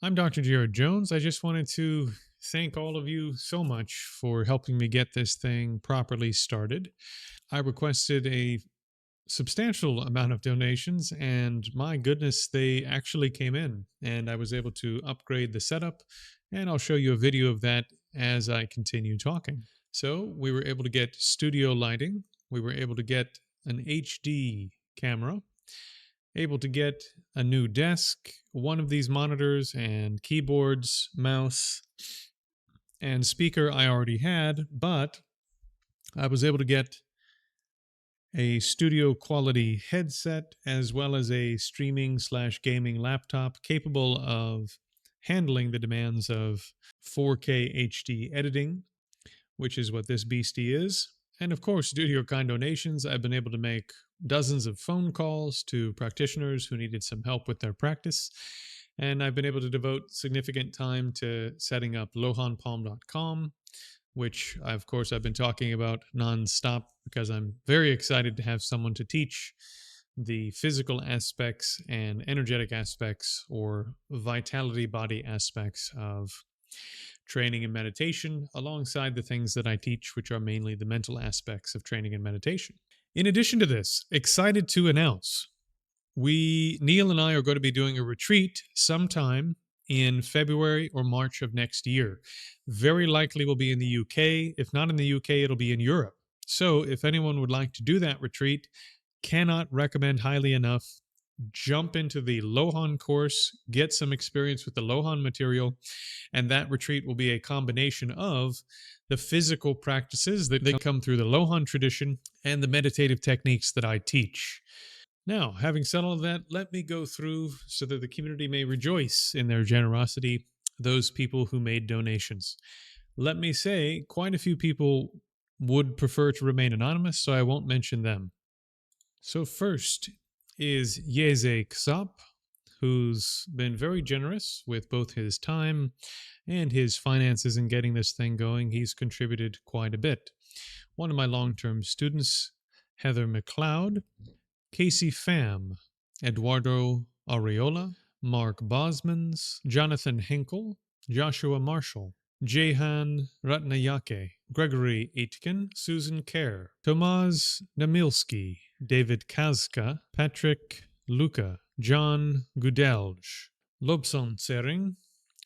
I'm Dr. Jared Jones. I just wanted to thank all of you so much for helping me get this thing properly started. I requested a substantial amount of donations, and my goodness, they actually came in, and I was able to upgrade the setup. And I'll show you a video of that as I continue talking. So, we were able to get studio lighting, we were able to get an HD camera, able to get a new desk, one of these monitors, and keyboards, mouse, and speaker I already had, but I was able to get a studio quality headset as well as a streaming slash gaming laptop capable of handling the demands of 4K HD editing, which is what this beastie is. And of course, due to your kind donations, I've been able to make dozens of phone calls to practitioners who needed some help with their practice. And I've been able to devote significant time to setting up lohanpalm.com, which, of course, I've been talking about nonstop because I'm very excited to have someone to teach the physical aspects and energetic aspects or vitality body aspects of training and meditation alongside the things that I teach, which are mainly the mental aspects of training and meditation. In addition to this, excited to announce Neil and I are going to be doing a retreat sometime in February or March of next year. Very likely will be in the UK. If not in the UK, it'll be in Europe. So if anyone would like to do that retreat, cannot recommend highly enough. Jump into the Lohan course, get some experience with the Lohan material, and that retreat will be a combination of the physical practices that come through the Lohan tradition and the meditative techniques that I teach. Now, having said all of that, let me go through so that the community may rejoice in their generosity, those people who made donations. Let me say, quite a few people would prefer to remain anonymous, so I won't mention them. So first is Yeze Ksop, who's been very generous with both his time and his finances in getting this thing going. He's contributed quite a bit. One of my long-term students, Heather McLeod, Casey Pham, Eduardo Areola, Mark Bosmans, Jonathan Hinkle, Joshua Marshall, Jehan Ratnayake, Gregory Aitken, Susan Kerr, Tomas Namilski, David Kazka, Patrick Luca, John Gudelj, Lobson Sering,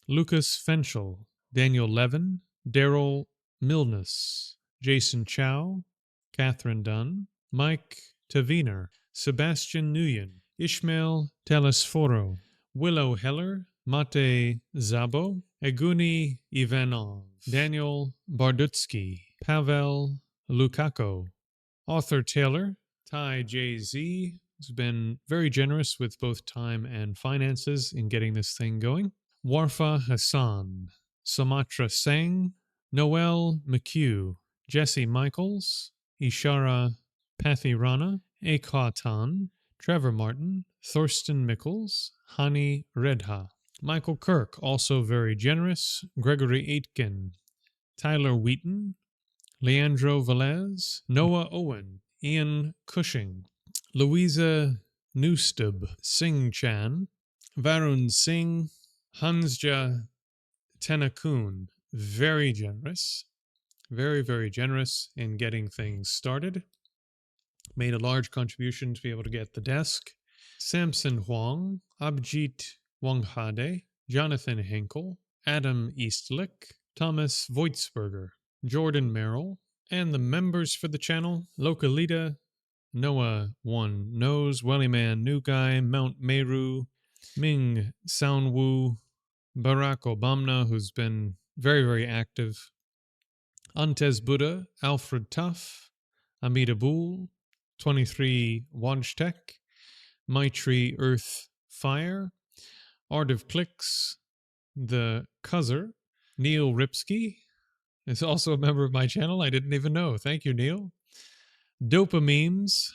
Lucas Fenchel, Daniel Levin, Daryl Milness, Jason Chow, Catherine Dunn, Mike Taviner, Sebastian Nguyen, Ishmael Telesforo, Willow Heller, Mate Zabo, Eguni Ivanov, Daniel Bardutsky, Pavel Lukako, Arthur Taylor, Ty JZ, who's been very generous with both time and finances in getting this thing going, Warfa Hassan, Sumatra Singh, Noel McHugh, Jesse Michaels, Ishara Pathirana, Ekwatan, Trevor Martin, Thorsten Mickles, Hani Redha. Michael Kirk, also very generous, Gregory Aitken, Tyler Wheaton, Leandro Velez, Noah Owen, Ian Cushing, Louisa Newstub, Singh Chan, Varun Singh, Hansja Tenakun. Very generous, very, very generous in getting things started. Made a large contribution to be able to get the desk. Samson Huang, Abjit Wanghade, Jonathan Henkel, Adam Eastlick, Thomas Voitsberger, Jordan Merrill, and the members for the channel, Localita, Noah One Knows, Wellyman New Guy, Mount Meru, Ming Soundwoo, Barack Obama, who's been very, very active, Antes Buddha, Alfred Tuff, Amit Abul, 23 Wajtek, Maitri Earth Fire, Art of Clicks, The Cuzzer, Neil Ripsky is also a member of my channel. I didn't even know. Thank you, Neil. Dopamemes,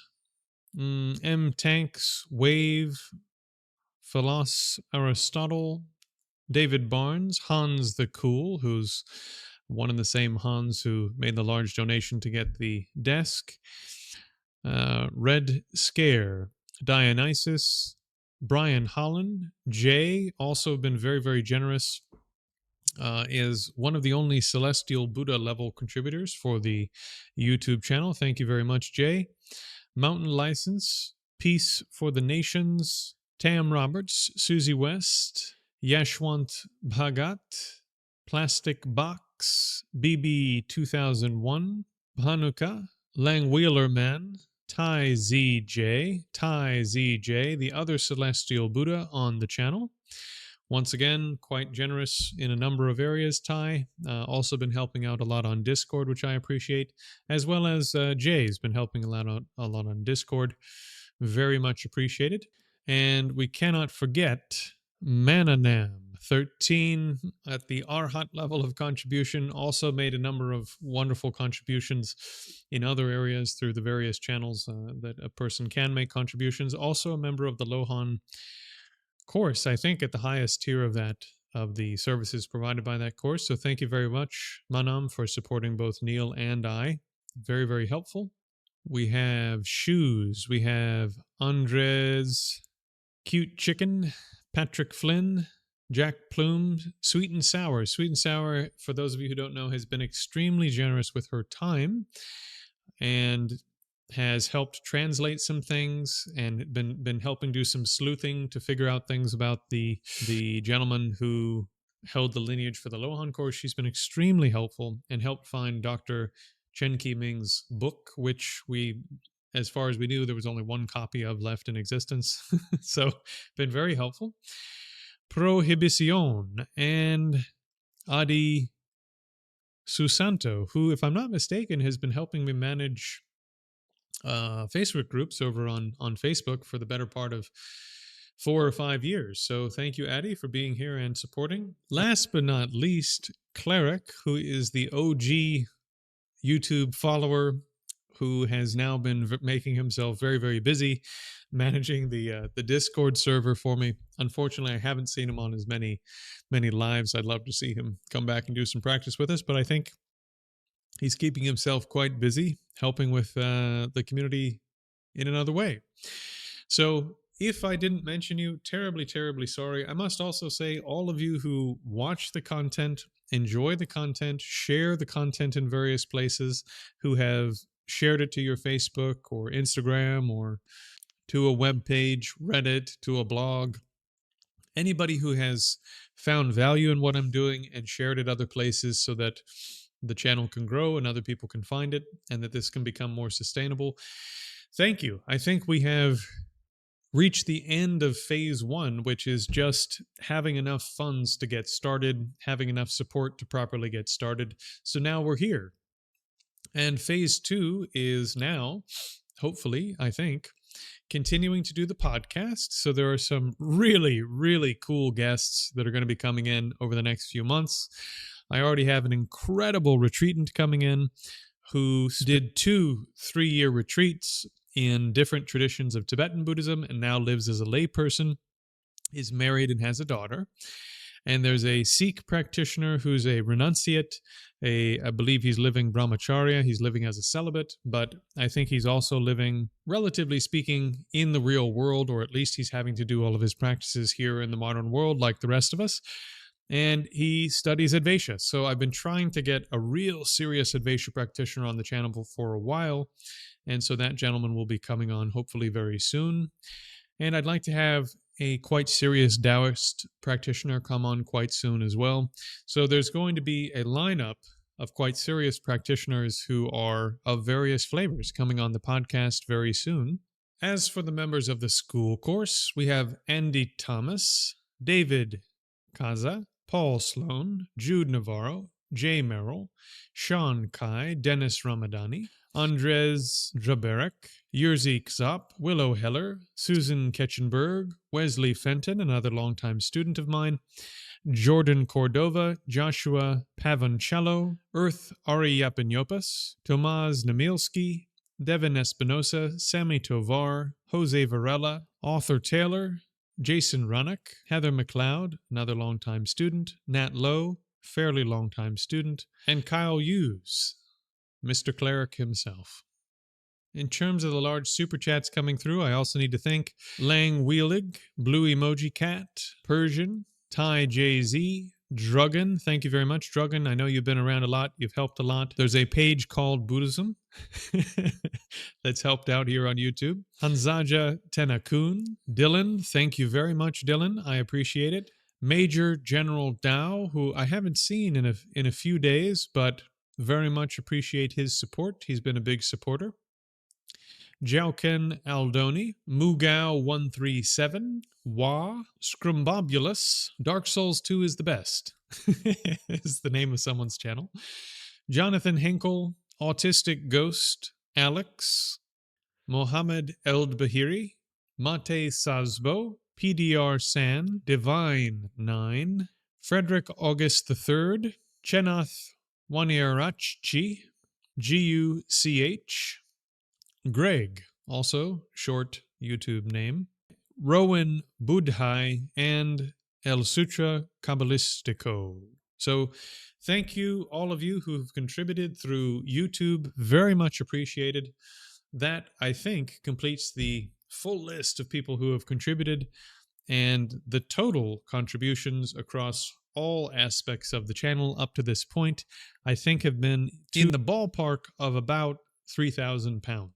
M Tanks, Wave, Philos Aristotle, David Barnes, Hans the Cool, who's one and the same Hans who made the large donation to get the desk, Red Scare, Dionysus, Brian Holland, Jay, also been very, very generous. Is one of the only Celestial Buddha level contributors for the YouTube channel. Thank you very much, Jay. Mountain License, Peace for the Nations, Tam Roberts, Susie West, Yashwant Bhagat, Plastic Box, BB 2001, Hanukkah, Lang Wheeler Man, Ty ZJ, the other Celestial Buddha on the channel. Once again, quite generous in a number of areas, Ty. Also been helping out a lot on Discord, which I appreciate, as well as Jay's been helping a lot on Discord. Very much appreciated. And we cannot forget Mananam, 13 at the Arhat level of contribution, also made a number of wonderful contributions in other areas through the various channels that a person can make contributions. Also a member of the Lohan course, I think at the highest tier of the services provided by that course. So thank you very much, Manam, for supporting both Neil and I. Very, very helpful. We have Shoes. We have Andres, Cute Chicken, Patrick Flynn, Jack Plume, Sweet and Sour. Sweet and Sour, for those of you who don't know, has been extremely generous with her time and has helped translate some things and been helping do some sleuthing to figure out things about the gentleman who held the lineage for the Lohan course. She's been extremely helpful and helped find Dr. Chen Qiming's book, which we, as far as we knew, there was only one copy of left in existence. So been very helpful. Prohibición and Adi Susanto, who, if I'm not mistaken, has been helping me manage Facebook groups over on Facebook for the better part of 4 or 5 years. So thank you, Addie, for being here and supporting. Last but not least, Cleric, who is the OG YouTube follower who has now been making himself very, very busy managing the Discord server for me. Unfortunately, I haven't seen him on as many lives. I'd love to see him come back and do some practice with us, but I think he's keeping himself quite busy helping with the community in another way. So if I didn't mention you, terribly, terribly sorry. I must also say, all of you who watch the content, enjoy the content, share the content in various places, who have shared it to your Facebook or Instagram or to a web page, Reddit, to a blog, anybody who has found value in what I'm doing and shared it other places so that the channel can grow and other people can find it and that this can become more sustainable. Thank you. I think we have reached the end of phase 1, which is just having enough funds to get started, having enough support to properly get started. So now we're here. And phase 2 is now, hopefully, I think, continuing to do the podcast. So there are some really, really cool guests that are going to be coming in over the next few months. I already have an incredible retreatant coming in who did 2 3-year retreats in different traditions of Tibetan Buddhism and now lives as a layperson, is married and has a daughter. And there's a Sikh practitioner who's a renunciate. I believe he's living brahmacharya. He's living as a celibate, but I think he's also living, relatively speaking, in the real world, or at least he's having to do all of his practices here in the modern world like the rest of us. And he studies Advaita. So I've been trying to get a real serious Advaita practitioner on the channel for a while. And so that gentleman will be coming on hopefully very soon. And I'd like to have a quite serious Taoist practitioner come on quite soon as well. So there's going to be a lineup of quite serious practitioners who are of various flavors coming on the podcast very soon. As for the members of the school course, we have Andy Thomas, David Kaza, Paul Sloan, Jude Navarro, Jay Merrill, Sean Kai, Dennis Ramadani, Andres Draberek, Yerzy Kzop, Willow Heller, Susan Ketchenberg, Wesley Fenton, another longtime student of mine, Jordan Cordova, Joshua Pavoncello, Earth Ariapanopas, Tomas Namilski, Devin Espinosa, Sammy Tovar, Jose Varela, Arthur Taylor, Jason Runnick, Heather McLeod, another longtime student, Nat Lowe, fairly longtime student, and Kyle Hughes, Mr. Cleric himself. In terms of the large super chats coming through, I also need to thank Lang Wheelig, Blue Emoji Cat, Persian, Ty JZ, Druggan. Thank you very much, Druggan. I know you've been around a lot. You've helped a lot. There's a page called Buddhism that's helped out here on YouTube. Hanzaja Tenakun. Dylan, thank you very much, Dylan. I appreciate it. Major General Dow, who I haven't seen in a few days, but very much appreciate his support. He's been a big supporter. Jauken Aldoni, Mugao137, Wah, Scrumbobulus, Dark Souls 2 is the best, is the name of someone's channel. Jonathan Henkel, Autistic Ghost, Alex, Mohammed Eldbahiri, Mate Sazbo, PDR San, Divine 9, Frederick August III, Chenath Waniarachi, GUCH, Greg, also short YouTube name, Rowan Budhai, and El Sutra Kabbalistico. So thank you, all of you who have contributed through YouTube. Very much appreciated. That, I think, completes the full list of people who have contributed, and the total contributions across all aspects of the channel up to this point, I think, have been in the ballpark of about £3,000.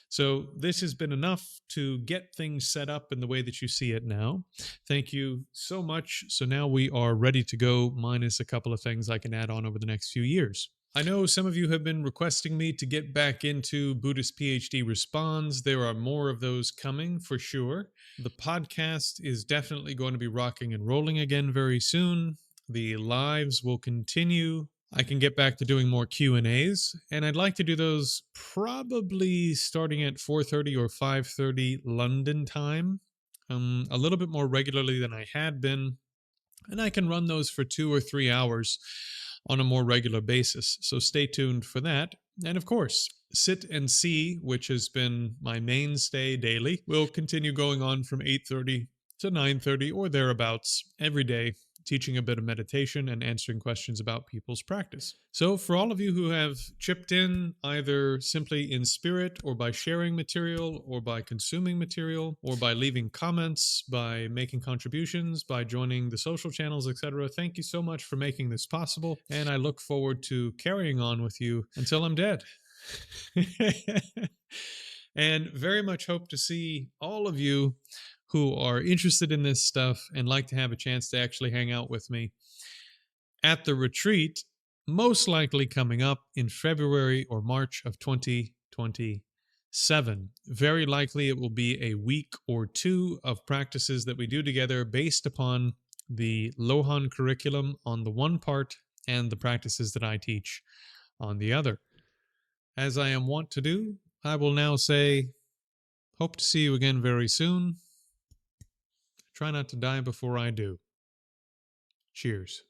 So this has been enough to get things set up in the way that you see it now. Thank you so much. So now we are ready to go, minus a couple of things I can add on over the next few years. I know some of you have been requesting me to get back into Buddhist PhD Responds. There are more of those coming for sure. The podcast is definitely going to be rocking and rolling again very soon. The lives will continue. I can get back to doing more Q&As, and I'd like to do those probably starting at 4:30 or 5:30 London time, a little bit more regularly than I had been, and I can run those for 2 or 3 hours on a more regular basis. So stay tuned for that. And of course, Sit and See, which has been my mainstay daily, will continue going on from 8:30 to 9:30 or thereabouts every day, teaching a bit of meditation and answering questions about people's practice. So for all of you who have chipped in, either simply in spirit or by sharing material or by consuming material or by leaving comments, by making contributions, by joining the social channels, etc., thank you so much for making this possible, and I look forward to carrying on with you until I'm dead. And very much hope to see all of you who are interested in this stuff and like to have a chance to actually hang out with me at the retreat, most likely coming up in February or March of 2027. Very likely it will be a week or two of practices that we do together based upon the Lohan curriculum on the one part and the practices that I teach on the other. As I am wont to do, I will now say, hope to see you again very soon. Try not to die before I do. Cheers.